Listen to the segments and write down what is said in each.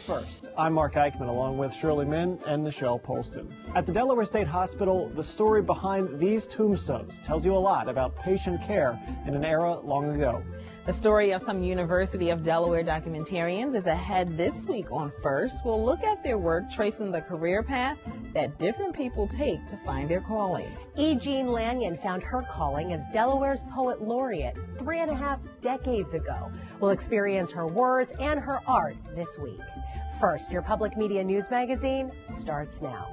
First. I'm Mark Eichman, along with Shirley Min and Nichelle Polston. At the Delaware State Hospital, the story behind these tombstones tells you a lot about patient care in an era long ago. The story of some University of Delaware documentarians is ahead this week on First. We'll look at their work tracing the career path that different people take to find their calling. E. Jean Lanyon found her calling as Delaware's poet laureate 3.5 decades ago. We'll experience her words and her art this week. First, your public media news magazine starts now.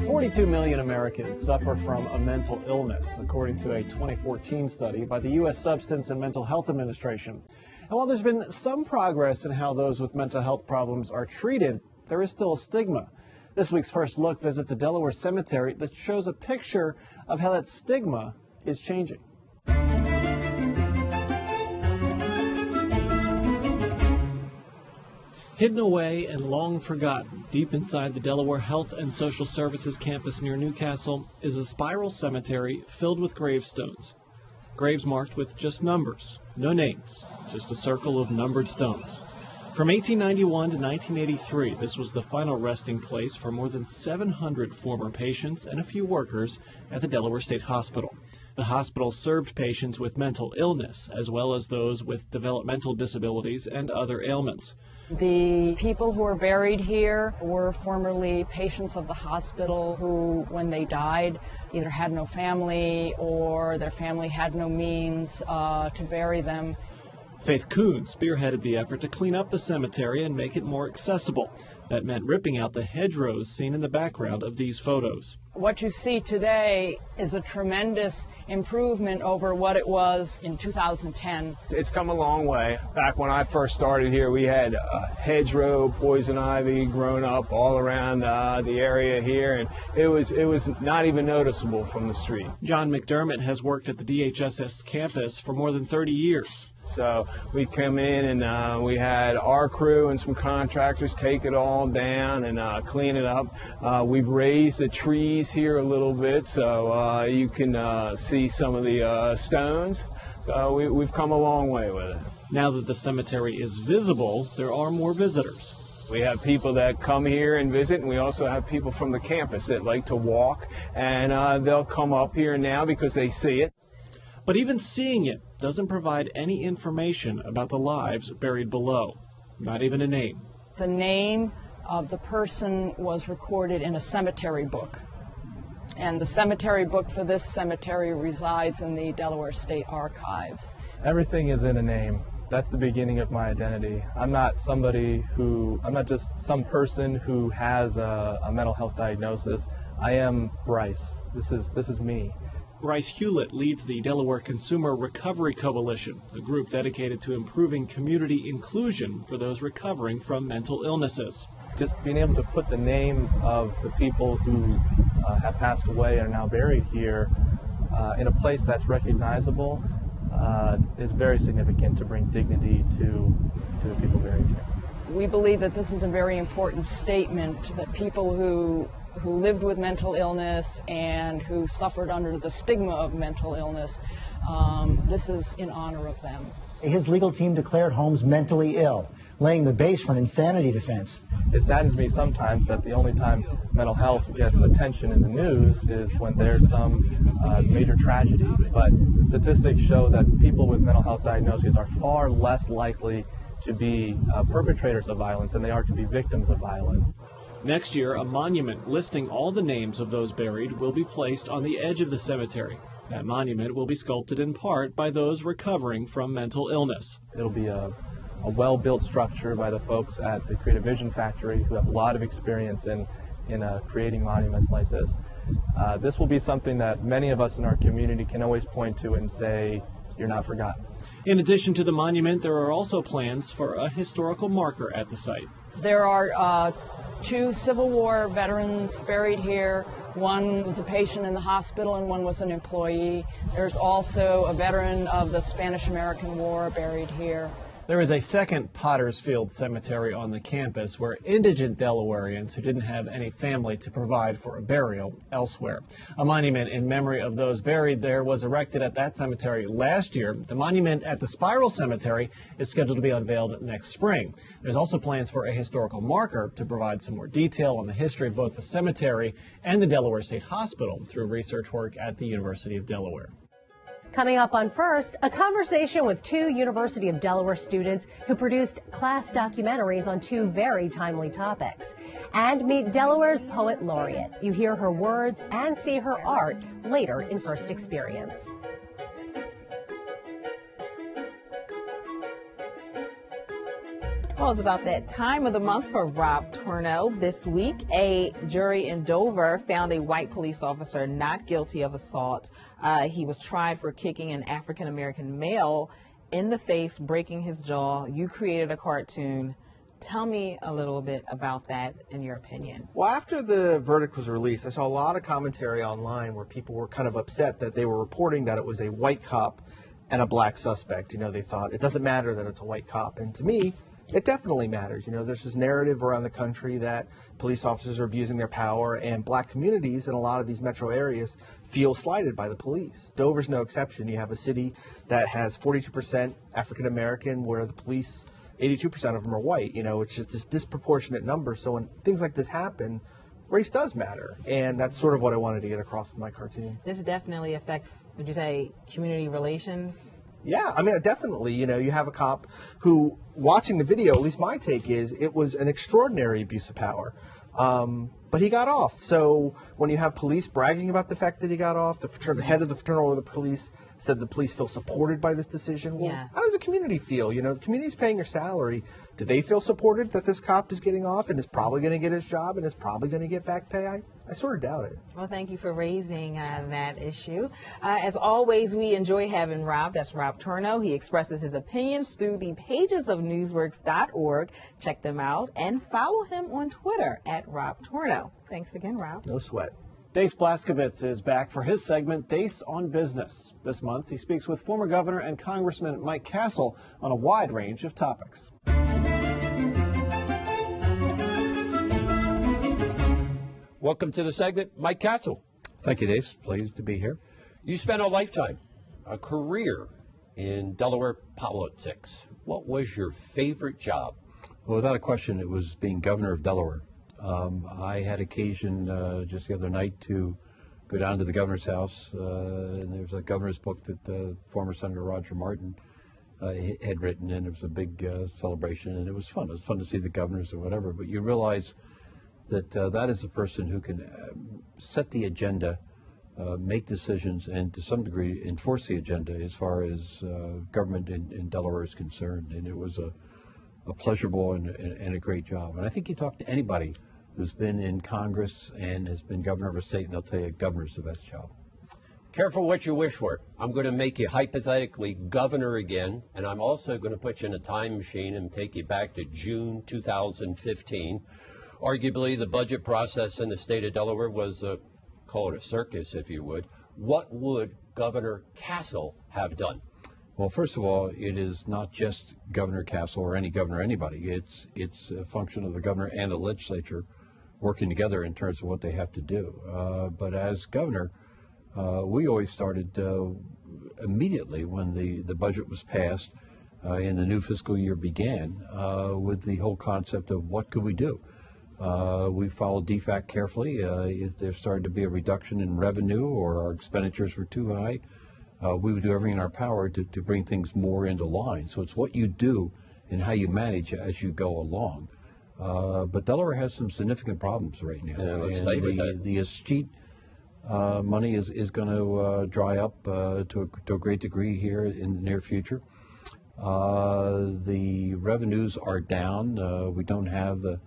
42 million Americans suffer from a mental illness, according to a 2014 study by the U.S. Substance and Mental Health Administration. And while there's been some progress in how those with mental health problems are treated, there is still a stigma. This week's First Look visits a Delaware cemetery that shows a picture of how that stigma is changing. Hidden away and long forgotten, deep inside the Delaware Health and Social Services campus near Newcastle is a spiral cemetery filled with gravestones. Graves marked with just numbers, no names, just a circle of numbered stones. From 1891 to 1983, this was the final resting place for more than 700 former patients and a few workers at the Delaware State Hospital. The hospital served patients with mental illness, as well as those with developmental disabilities and other ailments. The people who are buried here were formerly patients of the hospital who, when they died, either had no family or their family had no means to bury them. Faith Kuhn spearheaded the effort to clean up the cemetery and make it more accessible. That meant ripping out the hedgerows seen in the background of these photos. What you see today is a tremendous improvement over what it was in 2010. It's come a long way. Back when I first started here, we had hedgerow, poison ivy grown up all around the area here, and it was not even noticeable from the street. John McDermott has worked at the DHSS campus for more than 30 years. So we come in and we had our crew and some contractors take it all down and clean it up. We've raised the trees here a little bit so you can see some of the stones. So we've come a long way with it. Now that the cemetery is visible, there are more visitors. We have people that come here and visit, and we also have people from the campus that like to walk, and they'll come up here now because they see it. But even seeing it doesn't provide any information about the lives buried below, not even a name. The name of the person was recorded in a cemetery book, and the cemetery book for this cemetery resides in the Delaware State Archives. Everything is in a name. That's the beginning of my identity. I'm not just some person who has a mental health diagnosis. I am Bryce. This is me. Bryce Hewlett leads the Delaware Consumer Recovery Coalition, a group dedicated to improving community inclusion for those recovering from mental illnesses. Just being able to put the names of the people who have passed away and are now buried here in a place that's recognizable is very significant to bring dignity to the people buried here. We believe that this is a very important statement that people who lived with mental illness and who suffered under the stigma of mental illness, this is in honor of them. His legal team declared Holmes mentally ill, laying the base for an insanity defense. It saddens me sometimes that the only time mental health gets attention in the news is when there's some major tragedy. But statistics show that people with mental health diagnoses are far less likely to be perpetrators of violence than they are to be victims of violence. Next year, a monument listing all the names of those buried will be placed on the edge of the cemetery. That monument will be sculpted in part by those recovering from mental illness. It'll be a well-built structure by the folks at the Creative Vision Factory who have a lot of experience in creating monuments like this. This will be something that many of us in our community can always point to and say, you're not forgotten. In addition to the monument, there are also plans for a historical marker at the site. There are 2 Civil War veterans buried here. One was a patient in the hospital and one was an employee. There's also a veteran of the Spanish-American War buried here. There is a second Pottersfield Cemetery on the campus where indigent Delawareans who didn't have any family to provide for a burial elsewhere. A monument in memory of those buried there was erected at that cemetery last year. The monument at the Spiral Cemetery is scheduled to be unveiled next spring. There's also plans for a historical marker to provide some more detail on the history of both the cemetery and the Delaware State Hospital through research work at the University of Delaware. Coming up on First, a conversation with two University of Delaware students who produced class documentaries on two very timely topics. And meet Delaware's poet laureate. You hear her words and see her art later in First Experience. Well, it's about that time of the month for Rob Tourneau. This week, a jury in Dover found a white police officer not guilty of assault. He was tried for kicking an African-American male in the face, breaking his jaw. You created a cartoon. Tell me a little bit about that in your opinion. Well, after the verdict was released, I saw a lot of commentary online where people were kind of upset that they were reporting that it was a white cop and a black suspect. You know, they thought it doesn't matter that it's a white cop. And to me, it definitely matters. You know, there's this narrative around the country that police officers are abusing their power, and black communities in a lot of these metro areas feel slighted by the police. Dover's no exception. You have a city that has 42% African American, where the police, 82% of them are white. You know, it's just this disproportionate number. So when things like this happen, race does matter. And that's sort of what I wanted to get across in my cartoon. This definitely affects, would you say, community relations? Yeah, I mean, definitely. You know, you have a cop who, watching the video, at least my take is, it was an extraordinary abuse of power. But he got off. So when you have police bragging about the fact that he got off, the head of the fraternal order of the police said the police feel supported by this decision. Well, yeah. How does the community feel? You know, the community's paying your salary. Do they feel supported that this cop is getting off and is probably going to get his job and is probably going to get back pay? I sort of doubt it. Well, thank you for raising that issue. As always, we enjoy having Rob. That's Rob Tourneau. He expresses his opinions through the pages of newsworks.org. Check them out and follow him on Twitter at Rob Tourneau. Thanks again, Rob. No sweat. Dace Blaskovitz is back for his segment, Dace on Business. This month, he speaks with former Governor and Congressman Mike Castle on a wide range of topics. Welcome to the segment, Mike Castle. Thank you, Dace. Pleased to be here. You spent a lifetime, a career in Delaware politics. What was your favorite job? Well, without a question, it was being governor of Delaware. I had occasion just the other night to go down to the governor's house, and there's a governor's book that former Senator Roger Martin had written, and it was a big celebration, and it was fun. It was fun to see the governors or whatever, but you realize that that is the person who can set the agenda, make decisions, and to some degree enforce the agenda as far as government in Delaware is concerned. And it was a pleasurable and a great job. And I think you talk to anybody who's been in Congress and has been governor of a state, and they'll tell you governor's the best job. Careful what you wish for. I'm going to make you hypothetically governor again, and I'm also going to put you in a time machine and take you back to June 2015. Arguably, the budget process in the state of Delaware was, call it a circus, if you would. What would Governor Castle have done? Well, first of all, it is not just Governor Castle or any governor, anybody. It's a function of the governor and the legislature working together in terms of what they have to do. But as governor, we always started immediately when the budget was passed and the new fiscal year began with the whole concept of what could we do. We followed DFAC carefully. If there started to be a reduction in revenue or our expenditures were too high, we would do everything in our power to bring things more into line. So it's what you do and how you manage as you go along. But Delaware has some significant problems right now. And the estate money is going to dry up to a great degree here in the near future. The revenues are down. We don't have the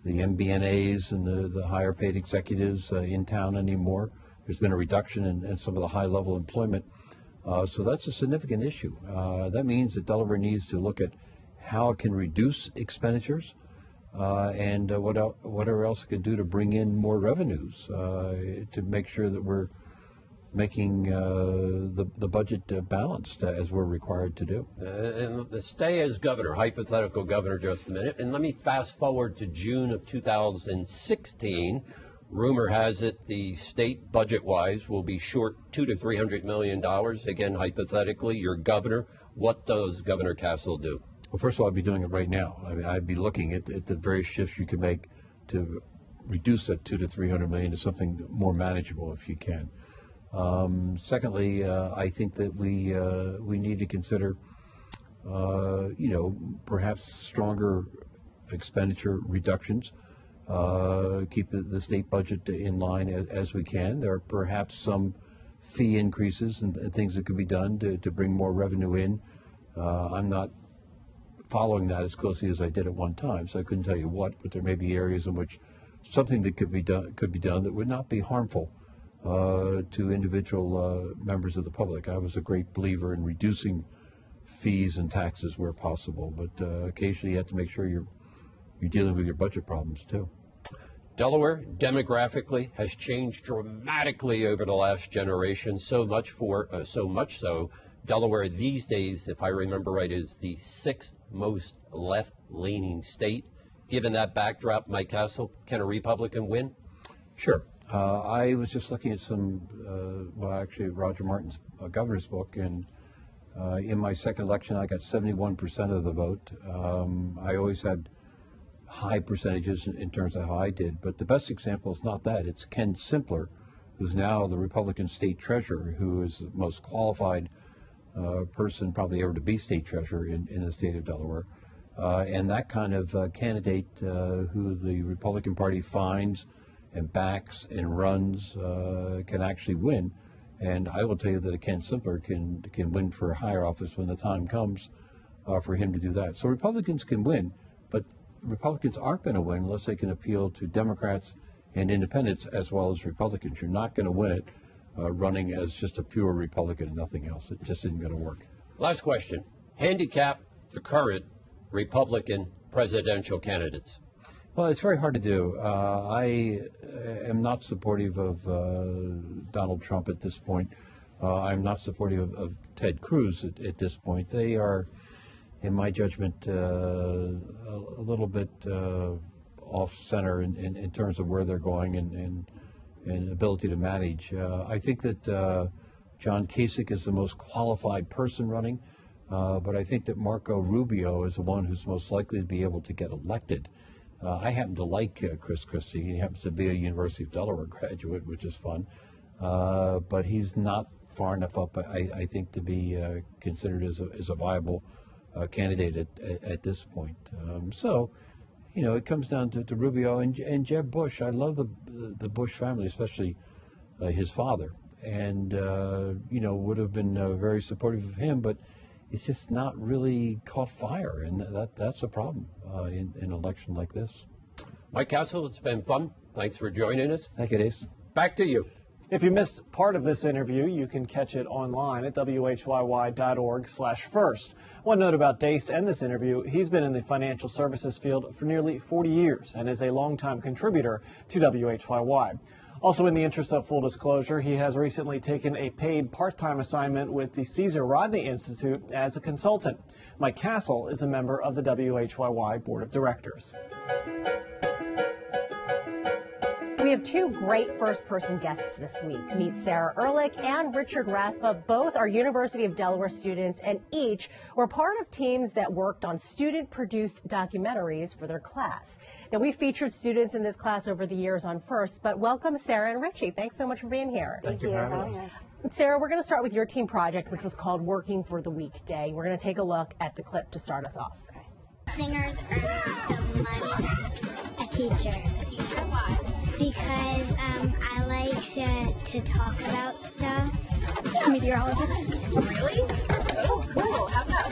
MBNAs and the higher paid executives in town anymore. There's been a reduction in some of the high level employment. So that's a significant issue. That means that Delaware needs to look at how it can reduce expenditures and whatever else it can do to bring in more revenues to make sure that we're making the budget balanced as we're required to do. And stay as governor, hypothetical governor, just a minute. And let me fast forward to June of 2016. Rumor has it the state budget-wise will be short $200 to $300 million. Again, hypothetically, you're governor. What does Governor Castle do? Well, first of all, I'd be doing it right now. I mean, I'd be looking at the various shifts you can make to reduce that $200 to $300 million to something more manageable if you can. Secondly, I think that we need to consider, perhaps stronger expenditure reductions. Keep the state budget in line as we can. There are perhaps some fee increases and things that could be done to bring more revenue in. I'm not following that as closely as I did at one time, so I couldn't tell you what, but there may be areas in which something that could be done that would not be harmful to individual members of the public. I was a great believer in reducing fees and taxes where possible, but occasionally you have to make sure you're dealing with your budget problems too. Delaware demographically has changed dramatically over the last generation, so much so Delaware these days, if I remember right, is the 6th most left-leaning state. Given that backdrop, Mike Castle, can a Republican win? Sure. I was just looking at some, Roger Martin's governor's book, and in my second election, I got 71% of the vote. I always had high percentages in terms of how I did, but the best example is not that. It's Ken Simpler, who's now the Republican state treasurer, who is the most qualified person probably ever to be state treasurer in the state of Delaware. And that kind of candidate who the Republican Party finds and backs and runs can actually win. And I will tell you that a Ken Simpler can win for a higher office when the time comes for him to do that. So Republicans can win, but Republicans aren't going to win unless they can appeal to Democrats and independents as well as Republicans. You're not going to win it running as just a pure Republican and nothing else. It just isn't going to work. Last question. Handicap the current Republican presidential candidates. Well, it's very hard to do. I am not supportive of Donald Trump at this point. I'm not supportive of Ted Cruz at this point. They are, in my judgment, a little bit off center in terms of where they're going and ability to manage. I think that John Kasich is the most qualified person running, but I think that Marco Rubio is the one who's most likely to be able to get elected. I happen to like Chris Christie. He happens to be a University of Delaware graduate, which is fun, but he's not far enough up, I think, to be considered as a viable candidate at this point. So, it comes down to Rubio and Jeb Bush. I love the Bush family, especially his father, and would have been very supportive of him, but it's just not really caught fire, and that's a problem in an election like this. Mike Castle, it's been fun. Thanks for joining us. Thank you, Dace. Back to you. If you missed part of this interview, you can catch it online at WHYY.org/first. One note about Dace and this interview, he's been in the financial services field for nearly 40 years and is a longtime contributor to WHYY. Also, in the interest of full disclosure, he has recently taken a paid part-time assignment with the Caesar Rodney Institute as a consultant. Mike Castle is a member of the WHYY Board of Directors. We have two great first-person guests this week. Meet Sarah Ehrlich and Richard Raspa. Both are University of Delaware students, and each were part of teams that worked on student-produced documentaries for their class. Now, we featured students in this class over the years on First, but welcome, Sarah and Richie. Thanks so much for being here. Thank you for having us. Sarah, we're going to start with your team project, which was called Working for the Weekday. We're going to take a look at the clip to start us off. Okay. Singers earn some money. A teacher. A teacher? Why? Because I like to talk about stuff. Meteorologist. Really? Oh, cool. How come?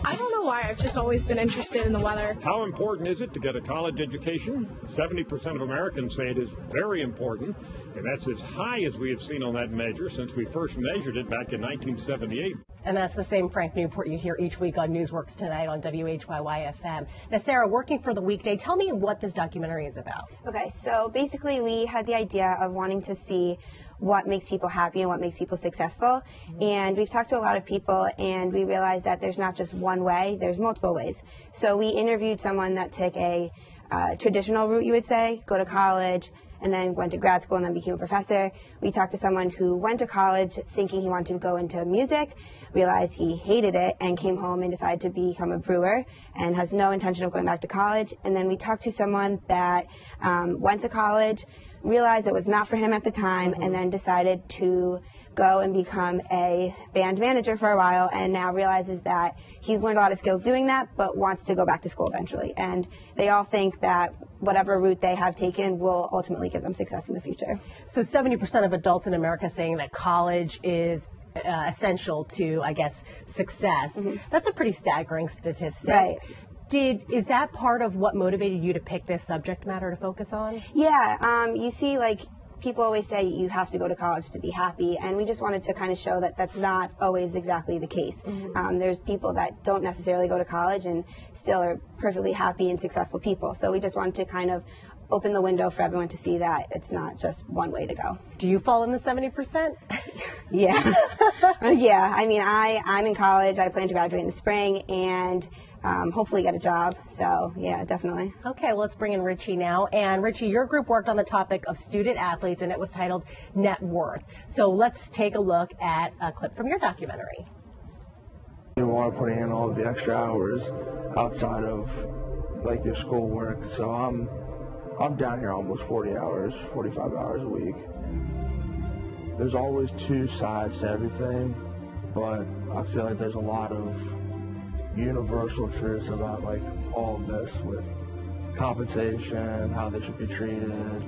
I don't know why. I've just always been interested in the weather. How important is it to get a college education? 70% of Americans say it is very important, and that's as high as we have seen on that measure since we first measured it back in 1978. And that's the same Frank Newport you hear each week on Newsworks Tonight on WHYY-FM. Now, Sarah, working for the weekday, tell me what this documentary is about. Okay, so basically we had the idea of wanting to see what makes people happy and what makes people successful. And we've talked to a lot of people, and we realized that there's not just one way, there's multiple ways. So we interviewed someone that took a traditional route, you would say, go to college, and then went to grad school and then became a professor. We talked to someone who went to college thinking he wanted to go into music, realized he hated it, and came home and decided to become a brewer and has no intention of going back to college. And then we talked to someone that went to college, realized it was not for him at the time, and then decided to go and become a band manager for a while, and now realizes that he's learned a lot of skills doing that, but wants to go back to school eventually. And they all think that whatever route they have taken will ultimately give them success in the future. So 70% of adults in America saying that college is essential to, I guess, success. That's a pretty staggering statistic. Right. Is that part of what motivated you to pick this subject matter to focus on? Yeah, you see, like, people always say you have to go to college to be happy, and we just wanted to kind of show that that's not always exactly the case. There's people that don't necessarily go to college and still are perfectly happy and successful people. So we just wanted to kind of open the window for everyone to see that it's not just one way to go. Do you fall in the 70%? Yeah. Yeah, I mean, I'm in college. I plan to graduate in the spring and hopefully get a job. So, yeah, definitely. Okay, well, let's bring in Richie now. And Richie, your group worked on the topic of student athletes, and it was titled Net Worth. So let's take a look at a clip from your documentary. You are putting in all of the extra hours outside of, like, your schoolwork. So I'm down here almost 40 hours, 45 hours a week. There's always two sides to everything, but I feel like there's a lot of universal truths about, like, all of this with compensation, how they should be treated,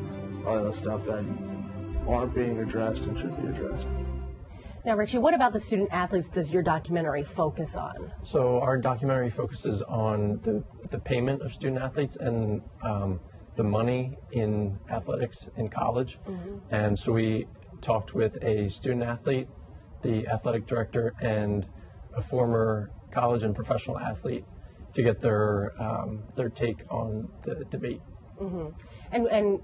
all the stuff that aren't being addressed and should be addressed. Now, Richie, what about the student athletes does your documentary focus on? So our documentary focuses on the payment of student athletes and the money in athletics in college. And so we talked with a student athlete, the athletic director, and a former college and professional athlete to get their take on the debate. And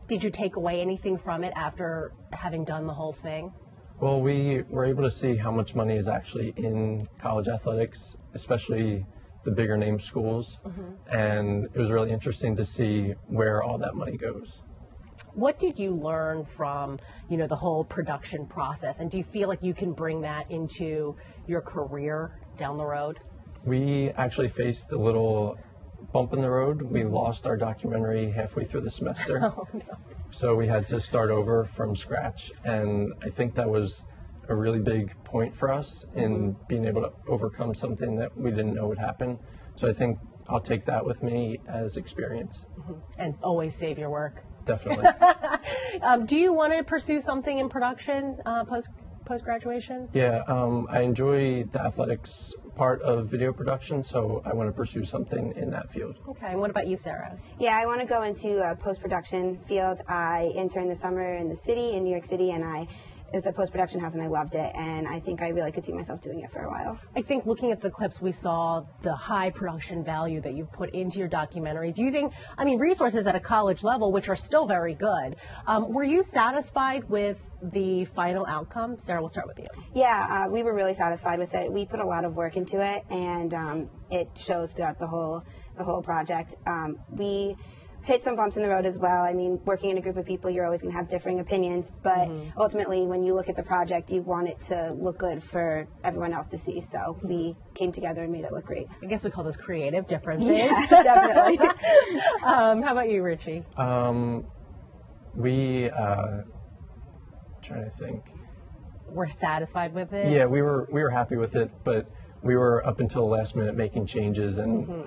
did you take away anything from it after having done the whole thing? Well, we were able to see how much money is actually in college athletics, especially the bigger name schools, and it was really interesting to see where all that money goes. What did you learn from, the whole production process, and do you feel like you can bring that into your career down the road? We actually faced a little bump in the road. We lost our documentary halfway through the semester. Oh, no. So we had to start over from scratch, and I think that was a really big point for us in being able to overcome something that we didn't know would happen. So I think I'll take that with me as experience. And always save your work. Definitely. Do you want to pursue something in production post-graduation? Yeah, I enjoy the athletics part of video production, so I want to pursue something in that field. Okay, and what about you, Sarah? Yeah, I want to go into a post-production field. I interned this summer in the city, in New York City, and I was a post-production house, and I loved it, and I think I really could see myself doing it for a while. I think looking at the clips, we saw the high production value that you put into your documentaries using, resources at a college level, which are still very good. Were you satisfied with the final outcome? Sarah, we'll start with you. Yeah, we were really satisfied with it. We put a lot of work into it, and it shows throughout the whole project. We hit some bumps in the road as well. Working in a group of people, you're always going to have differing opinions, but ultimately, when you look at the project, you want it to look good for everyone else to see. So we came together and made it look great. I guess we call those creative differences. Yeah, definitely. How about you, Richie? We trying to think. We're satisfied with it? Yeah, we were happy with it, but we were up until the last minute making changes, and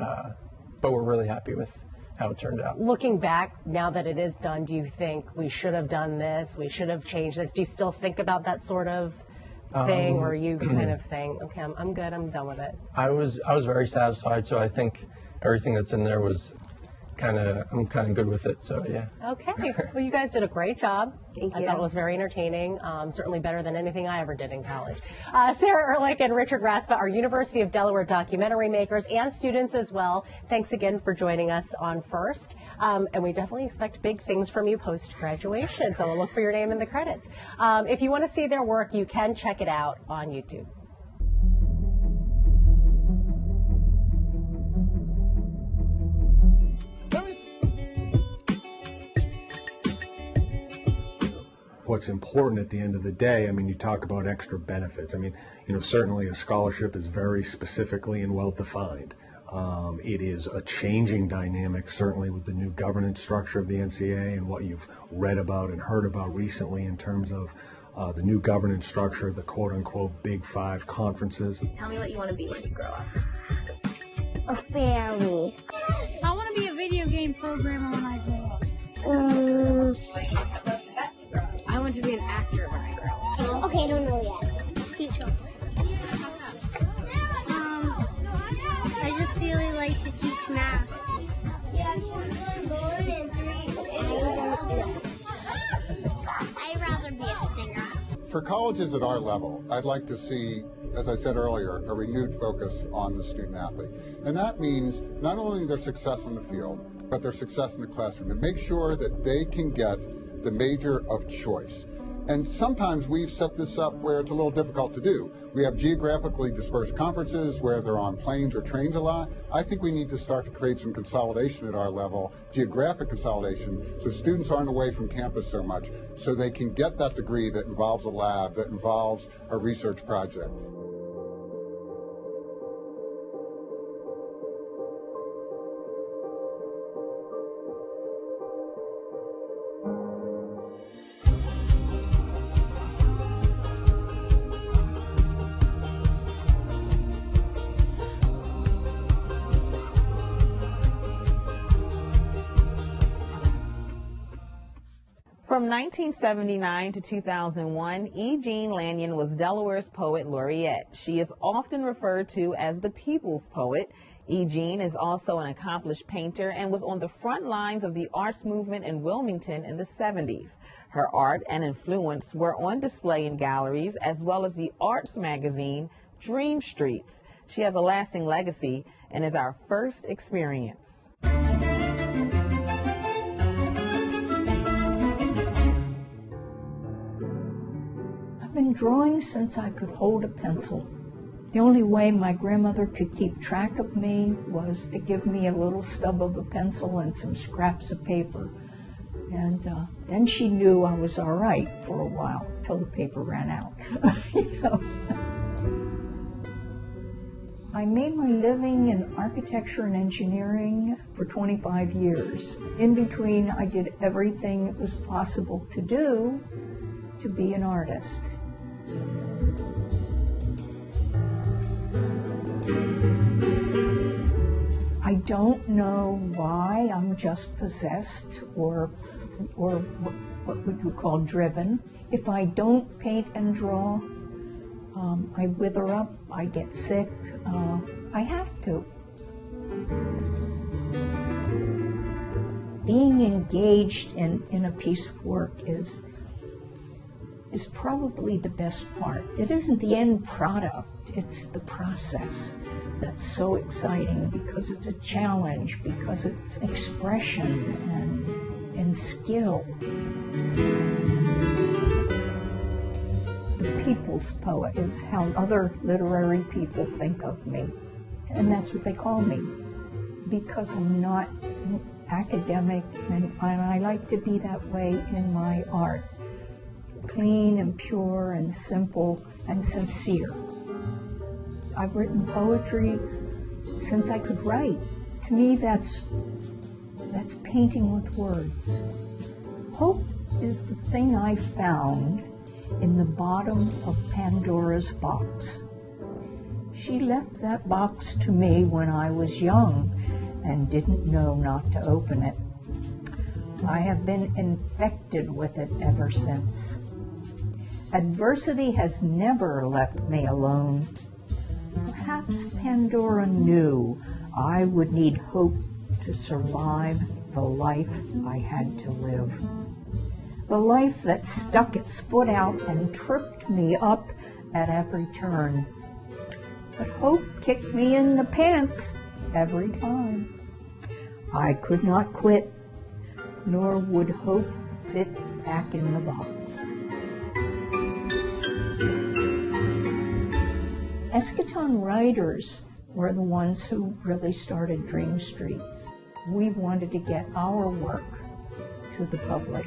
but we're really happy with how it turned out. Looking back, now that it is done, do you think we should have done this, we should have changed this? Do you still think about that sort of thing, or are you kind of saying, okay, I'm good, I'm done with it? I was very satisfied, so I think everything that's in there was I'm kind of good with it, so yeah. Okay, well, you guys did a great job. Thank you. I thought it was very entertaining, certainly better than anything I ever did in college. Sarah Ehrlich and Richard Raspa are University of Delaware documentary makers and students as well. Thanks again for joining us on First, and we definitely expect big things from you post-graduation, so we'll look for your name in the credits. If you want to see their work, you can check it out on YouTube. What's important at the end of the day, I mean, you talk about extra benefits. I mean, certainly a scholarship is very specifically and well defined. It is a changing dynamic, certainly with the new governance structure of the NCAA and what you've read about and heard about recently in terms of the new governance structure, the quote-unquote Big Five conferences. Tell me what you want to be when you grow up. A fairy. I want to be a video game programmer when I grow up. I want to be an actor when I grow up. Okay, I don't know yet. Teacher. I just really like to teach math. I'd rather be a singer. For colleges at our level, I'd like to see, as I said earlier, a renewed focus on the student athlete. And that means not only their success on the field, but their success in the classroom, to make sure that they can get the major of choice. And sometimes we've set this up where it's a little difficult to do. We have geographically dispersed conferences where they're on planes or trains a lot. I think we need to start to create some consolidation at our level, geographic consolidation, so students aren't away from campus so much, so they can get that degree that involves a lab, that involves a research project. From 1979 to 2001, E. Jean Lanyon was Delaware's poet laureate. She is often referred to as the people's poet. E. Jean is also an accomplished painter and was on the front lines of the arts movement in Wilmington in the 70s. Her art and influence were on display in galleries as well as the arts magazine Dream Streets. She has a lasting legacy and is our first experience. I've been drawing since I could hold a pencil. The only way my grandmother could keep track of me was to give me a little stub of a pencil and some scraps of paper. And then she knew I was all right for a while, till the paper ran out. You know? I made my living in architecture and engineering for 25 years. In between, I did everything it was possible to do to be an artist. I don't know why I'm just possessed or what would you call driven. If I don't paint and draw, I wither up, I get sick, I have to. Being engaged in a piece of work is probably the best part. It isn't the end product, it's the process that's so exciting because it's a challenge, because it's expression and skill. The people's poet is how other literary people think of me, and that's what they call me, because I'm not academic, and I like to be that way in my art. Clean and pure and simple and sincere. I've written poetry since I could write. To me, that's painting with words. Hope is the thing I found in the bottom of Pandora's box. She left that box to me when I was young and didn't know not to open it. I have been infected with it ever since. Adversity has never left me alone. Perhaps Pandora knew I would need hope to survive the life I had to live. The life that stuck its foot out and tripped me up at every turn. But hope kicked me in the pants every time. I could not quit, nor would hope fit back in the box. Eschaton writers were the ones who really started Dream Streets. We wanted to get our work to the public.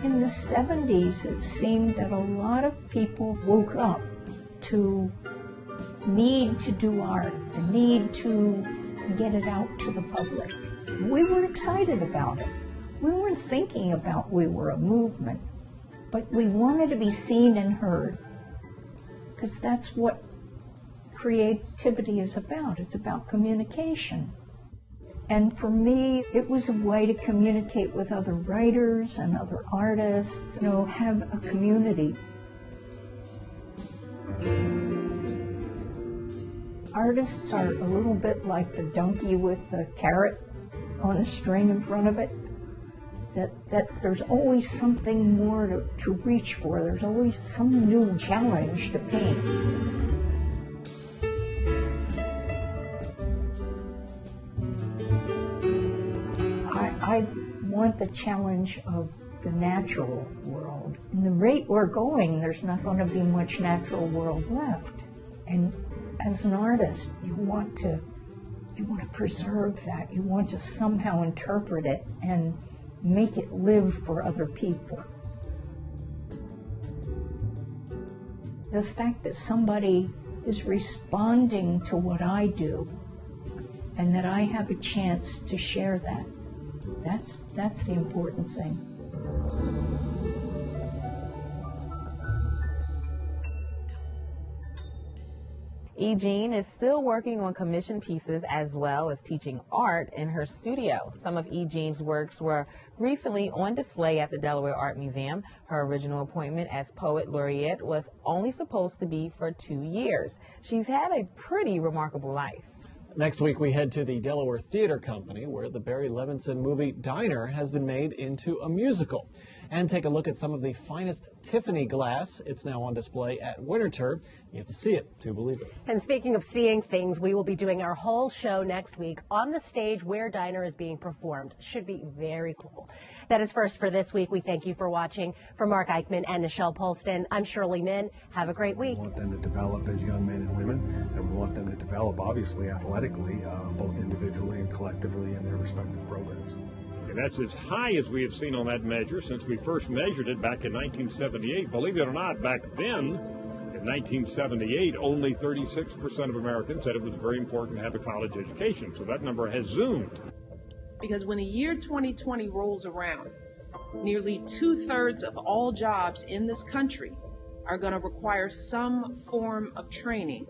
In the 70s, it seemed that a lot of people woke up to need to do art, the need to get it out to the public. We were excited about it. We weren't thinking about we were a movement, but we wanted to be seen and heard, because that's what creativity is about. It's about communication. And for me, it was a way to communicate with other writers and other artists, have a community. Artists are a little bit like the donkey with the carrot on a string in front of it, that there's always something more to reach for. There's always some new challenge to paint. I want the challenge of the natural world. And the rate we're going, there's not going to be much natural world left. And as an artist, you want to preserve that. You want to somehow interpret it and make it live for other people. The fact that somebody is responding to what I do and that I have a chance to share that, that's the important thing. E. Jean is still working on commissioned pieces as well as teaching art in her studio. Some of E. Jean's works were recently on display at the Delaware Art Museum. Her original appointment as Poet Laureate was only supposed to be for 2 years. She's had a pretty remarkable life. Next week, we head to the Delaware Theater Company, where the Barry Levinson movie Diner has been made into a musical. And take a look at some of the finest Tiffany glass. It's now on display at Winterthur. You have to see it to believe it. And speaking of seeing things, we will be doing our whole show next week on the stage where Diner is being performed. Should be very cool. That is first for this week. We thank you for watching. For Mark Eichman and Nichelle Polston, I'm Shirley Min. Have a great week. We want them to develop as young men and women, and we want them to develop, obviously, athletically, both individually and collectively in their respective programs. And that's as high as we have seen on that measure since we first measured it back in 1978. Believe it or not, back then, in 1978, only 36% of Americans said it was very important to have a college education. So that number has zoomed. Because when the year 2020 rolls around, nearly 2/3 of all jobs in this country are going to require some form of training